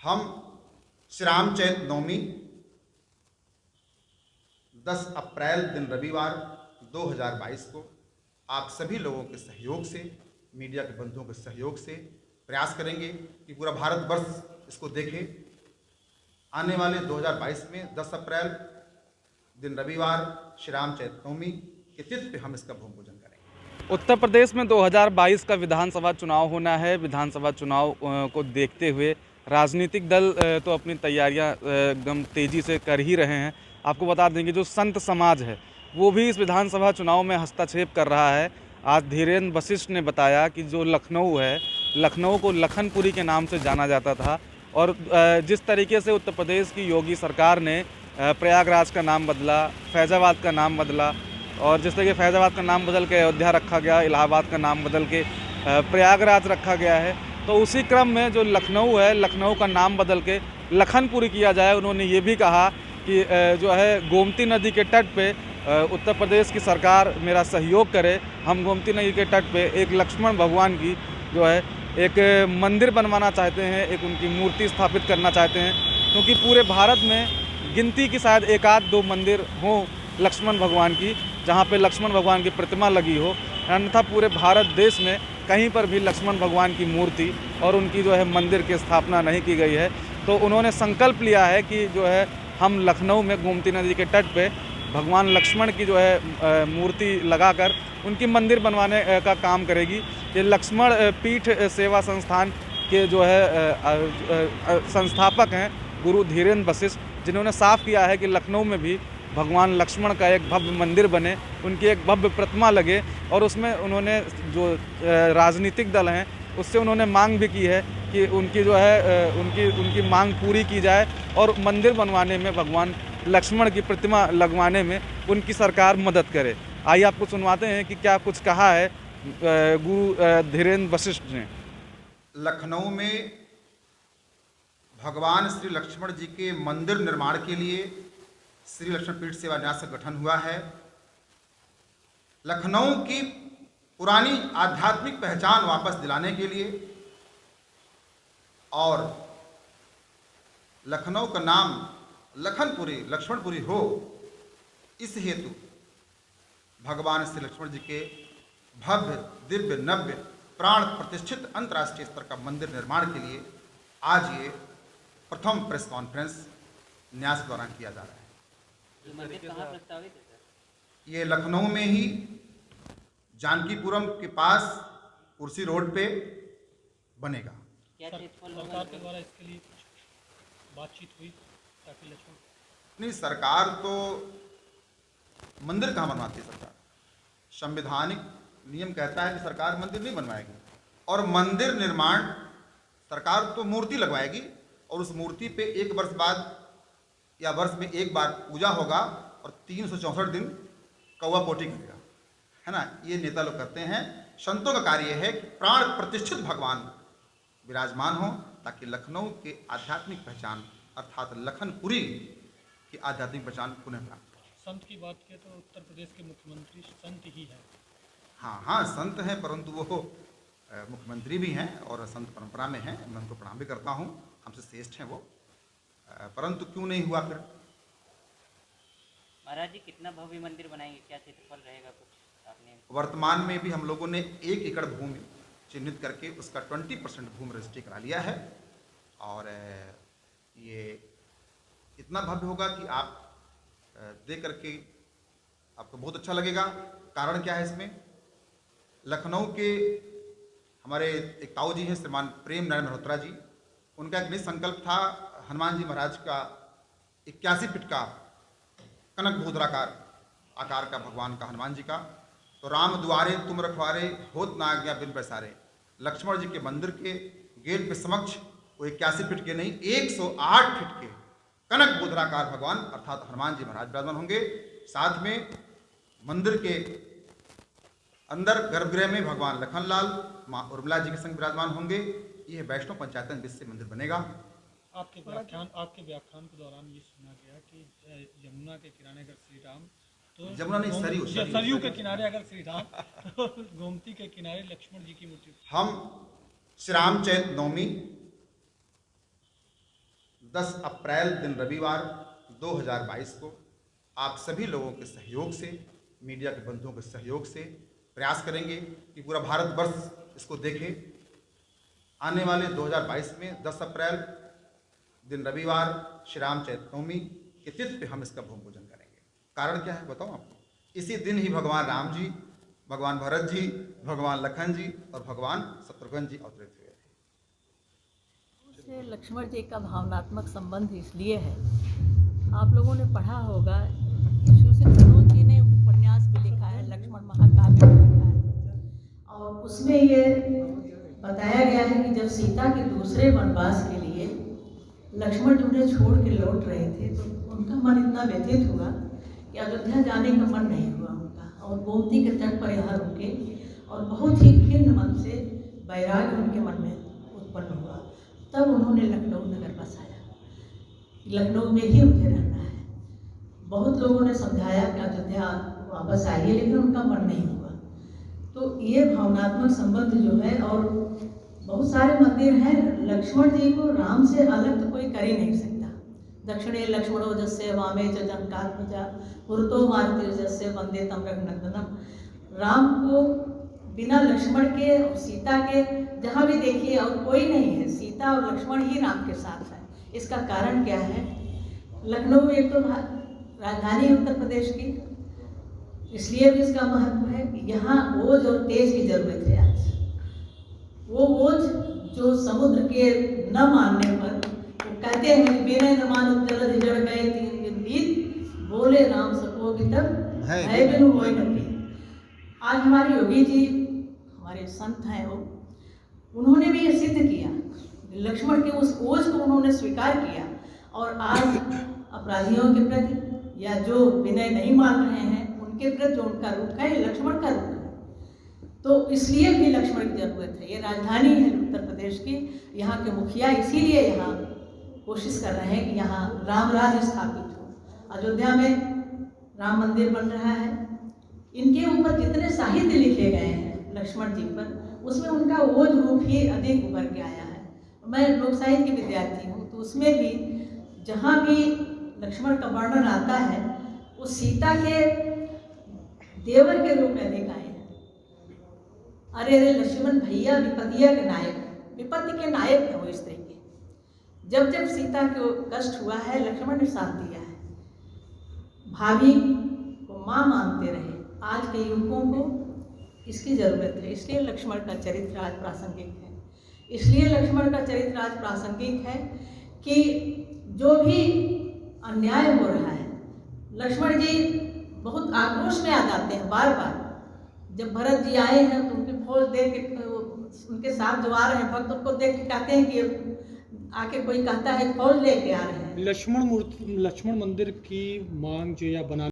हम श्री राम चैत नवमी 10 अप्रैल दिन रविवार 2022 को आप सभी लोगों के सहयोग से, मीडिया के बंधुओं के सहयोग से प्रयास करेंगे कि पूरा भारतवर्ष इसको देखे। आने वाले 2022 में 10 अप्रैल दिन रविवार श्री राम चैत नवमी के तिथि पे हम इसका भूमि पूजन करेंगे। उत्तर प्रदेश में 2022 का विधानसभा चुनाव होना है। विधानसभा चुनाव को देखते हुए राजनीतिक दल तो अपनी तैयारियां एकदम तेज़ी से कर ही रहे हैं। आपको बता दें कि जो संत समाज है वो भी इस विधानसभा चुनाव में हस्तक्षेप कर रहा है। आज धीरेन्द्र वशिष्ठ ने बताया कि जो लखनऊ है, लखनऊ को लखनपुरी के नाम से जाना जाता था और जिस तरीके से उत्तर प्रदेश की योगी सरकार ने प्रयागराज का नाम बदला, फैज़ाबाद का नाम बदला और जिस तरीके फैज़ाबाद का नाम बदल के अयोध्या रखा गया, इलाहाबाद का नाम बदल के प्रयागराज रखा गया है, तो उसी क्रम में जो लखनऊ है, लखनऊ का नाम बदल के लखनपुरी किया जाए। उन्होंने ये भी कहा कि जो है गोमती नदी के तट पे उत्तर प्रदेश की सरकार मेरा सहयोग करे। हम गोमती नदी के तट पे एक लक्ष्मण भगवान की जो है एक मंदिर बनवाना चाहते हैं, एक उनकी मूर्ति स्थापित करना चाहते हैं, क्योंकि पूरे भारत में गिनती की शायद एक आध दो मंदिर हों लक्ष्मण भगवान की, जहाँ पे लक्ष्मण भगवान की प्रतिमा लगी हो। अन्यथा पूरे भारत देश में कहीं पर भी लक्ष्मण भगवान की मूर्ति और उनकी जो है मंदिर की स्थापना नहीं की गई है। तो उन्होंने संकल्प लिया है कि जो है हम लखनऊ में गोमती नदी के तट पे भगवान लक्ष्मण की जो है मूर्ति लगाकर उनकी मंदिर बनवाने का काम करेगी। ये लक्ष्मण पीठ सेवा संस्थान के जो है संस्थापक हैं गुरु धीरेन्द्र वशिष्ठ, जिन्होंने साफ किया है कि लखनऊ में भी भगवान लक्ष्मण का एक भव्य मंदिर बने, उनकी एक भव्य प्रतिमा लगे। और उसमें उन्होंने जो राजनीतिक दल हैं उससे उन्होंने मांग भी की है कि उनकी जो है उनकी मांग पूरी की जाए और मंदिर बनवाने में, भगवान लक्ष्मण की प्रतिमा लगवाने में उनकी सरकार मदद करे। आइए आपको सुनवाते हैं कि क्या कुछ कहा है गुरु धीरेन्द्र वशिष्ठ ने। लखनऊ में भगवान श्री लक्ष्मण जी के मंदिर निर्माण के लिए श्री लक्ष्मण पीठ सेवा न्यास का गठन हुआ है। लखनऊ की पुरानी आध्यात्मिक पहचान वापस दिलाने के लिए और लखनऊ का नाम लखनपुरी, लक्ष्मणपुरी हो, इस हेतु भगवान श्री लक्ष्मण जी के भव्य, दिव्य, नव्य, प्राण प्रतिष्ठित अंतर्राष्ट्रीय स्तर का मंदिर निर्माण के लिए आज ये प्रथम प्रेस कॉन्फ्रेंस न्यास द्वारा किया जा रहा है। मंदिर कहाँ प्रस्तावित है सर? ये लखनऊ में ही जानकीपुरम के पास कुर्सी रोड पे बनेगा। क्या क्षेत्रफल सरकार के द्वारा इसके लिए कुछ बातचीत हुई ताकि लक्ष्मण? नहीं, सरकार तो मंदिर कहाँ बनवाती है? सरकार संवैधानिक नियम कहता है कि सरकार मंदिर नहीं बनवाएगी, और मंदिर निर्माण सरकार तो मूर्ति लगवाएगी और उस मूर्ति पे एक वर्ष बाद या वर्ष में एक बार पूजा होगा और 364 दिन कौवा पोटी करेगा, है ना। ये नेता लोग करते हैं। संतों का कार्य है कि प्राण प्रतिष्ठित भगवान विराजमान हो, ताकि लखनऊ के आध्यात्मिक पहचान अर्थात लखनपुरी की आध्यात्मिक पहचान पुनः प्राप्त हो। संत की बात की तो उत्तर प्रदेश के मुख्यमंत्री संत ही हैं। हाँ, संत हैं, परंतु वो मुख्यमंत्री भी हैं और संत परंपरा में हैं। मैं उनको प्रणाम भी करता हूँ, हमसे श्रेष्ठ हैं वो, परंतु क्यों नहीं हुआ फिर? महाराज जी कितना भव्य मंदिर बनाएंगे? क्या क्षेत्रफल रहेगा? कुछ आपने? वर्तमान में भी हम लोगों ने 1 एकड़ भूमि चिन्हित करके उसका 20% भूमि रजिस्ट्री करा लिया है और ये इतना भव्य होगा कि आप देख करके आपको बहुत अच्छा लगेगा। कारण क्या है इसमें? लखनऊ के हमारे एक ताऊ जी हैं, श्रीमान प्रेम नारायण मल्होत्रा जी, उनका एक निज संकल्प था हनुमान जी महाराज का 81 फीट का कनक भूद्राकार आकार का भगवान का हनुमान जी का, तो राम द्वारे तुम रखवारे होत ना आज्ञा बिन पैसारे, लक्ष्मण जी के मंदिर के गेट पे समक्ष वो 81 फीट के नहीं 108 फीट के कनक भूद्राकार भगवान अर्थात हनुमान जी महाराज विराजमान होंगे। साथ में मंदिर के अंदर गर्भगृह में भगवान लखनलाल, माँ उर्मिला जी के संग विराजमान होंगे। यह वैष्णव पंचायतन विश्व मंदिर बनेगा। आपके व्याख्यान के दौरान ये सुना गया कि यमुना के किनारे अगर श्री राम, तो यमुना नहीं, सरयू के किनारे अगर श्री राम, तो गोमती के किनारे लक्ष्मण जी की मूर्ति। हम श्री राम चैत नवमी 10 अप्रैल दिन रविवार 2022 को आप सभी लोगों के सहयोग से, मीडिया के बंधुओं के सहयोग से प्रयास करेंगे कि पूरा भारतवर्ष इसको देखे। आने वाले 2022 में 10 अप्रैल दिन रविवार श्री राम चैतनवमी के तिथि पे हम इसका भूमि पूजन करेंगे। कारण क्या है बताऊं आपको? इसी दिन ही भगवान राम जी, भगवान भरत जी, भगवान लखन जी और भगवान शत्रुघ्न जी अवतरित हुए थे। से लक्ष्मण जी का भावनात्मक संबंध इसलिए है, आप लोगों ने पढ़ा होगा, सुशील मनोज जी ने उपन्यास भी लिखा है, लक्ष्मण महाकाव्य भी लिखा है, और उसमें ये बताया गया है कि जब सीता के दूसरे वनवास के लिए लक्ष्मण जी उन्हें छोड़ के लौट रहे थे तो उनका मन इतना व्यथित हुआ कि अयोध्या जाने का मन नहीं हुआ उनका, और गोमती के तट पर यहाँ रुके और बहुत ही खिन्न मन से वैराग्य उनके मन में उत्पन्न हुआ। तब उन्होंने लखनऊ नगर बसाया, लखनऊ में ही मुझे रहना है। बहुत लोगों ने समझाया कि अयोध्या वापस आइए, लेकिन उनका मन नहीं हुआ। तो ये भावनात्मक संबंध जो है, और बहुत सारे मंदिर हैं, लक्ष्मण जी को राम से अलग तो कोई कर ही नहीं सकता। दक्षिणे लक्ष्मणो जस्य वामे च जनकात्मजा पुरतो मारुतिर्जस्य वंदे तम रघुनंदनम। राम को बिना लक्ष्मण के और सीता के जहाँ भी देखिए और कोई नहीं है, सीता और लक्ष्मण ही राम के साथ है। इसका कारण क्या है? लखनऊ एक तो राजधानी उत्तर प्रदेश की, इसलिए भी इसका महत्व है कि यहाँ ओज और तेज की जरूरत है। आज वो ओज जो समुद्र के न मानने पर, वो कहते हैं बिना न मानो जलद जड़ गए तीन बीत, बोले राम सकोगे तब है बिनु होय न प्रीत। आज हमारे योगी जी, हमारे संत हैं, वो उन्होंने भी ये सिद्ध किया, लक्ष्मण के उस ओज को उन्होंने स्वीकार किया, और आज अपराधियों के प्रति या जो विनय नहीं मान रहे हैं उनके प्रति जो उनका रुख है, लक्ष्मण का रुख है। तो इसलिए भी लक्ष्मण की जरूरत है। ये राजधानी है उत्तर प्रदेश की, यहाँ के मुखिया इसीलिए यहाँ कोशिश कर रहे हैं कि यहाँ राम राज्य स्थापित हो। अयोध्या में राम मंदिर बन रहा है, इनके ऊपर जितने साहित्य लिखे गए हैं लक्ष्मण जी पर, उसमें उनका ओज रूप ही अधिक उभर के आया है। मैं लोक साहित्य की विद्यार्थी हूँ, तो उसमें भी जहाँ भी लक्ष्मण का वर्णन आता है, वो सीता के देवर के रूप में अधिक आए हैं। अरे अरे लक्ष्मण भैया विपतिया के नायक, विपत्ति के नायक है वो स्त्री के। जब जब सीता को कष्ट हुआ है, लक्ष्मण ने साथ दिया है। भाभी को माँ मानते रहे। आज के युवकों को इसकी ज़रूरत है, इसलिए लक्ष्मण का चरित्र आज प्रासंगिक है। इसलिए लक्ष्मण का चरित्र आज प्रासंगिक है कि जो भी अन्याय हो रहा है, लक्ष्मण जी बहुत आक्रोश में आ जाते हैं बार बार। जब भरत जी आए हैं तो उनकी फौज देख के, उनके साथ जो आ रहे हैं भक्त, उनको देख के कहते हैं कि आके कोई कहता है फौज लेके आ रहे हैं। लक्ष्मण मंदिर की मांग जो या बना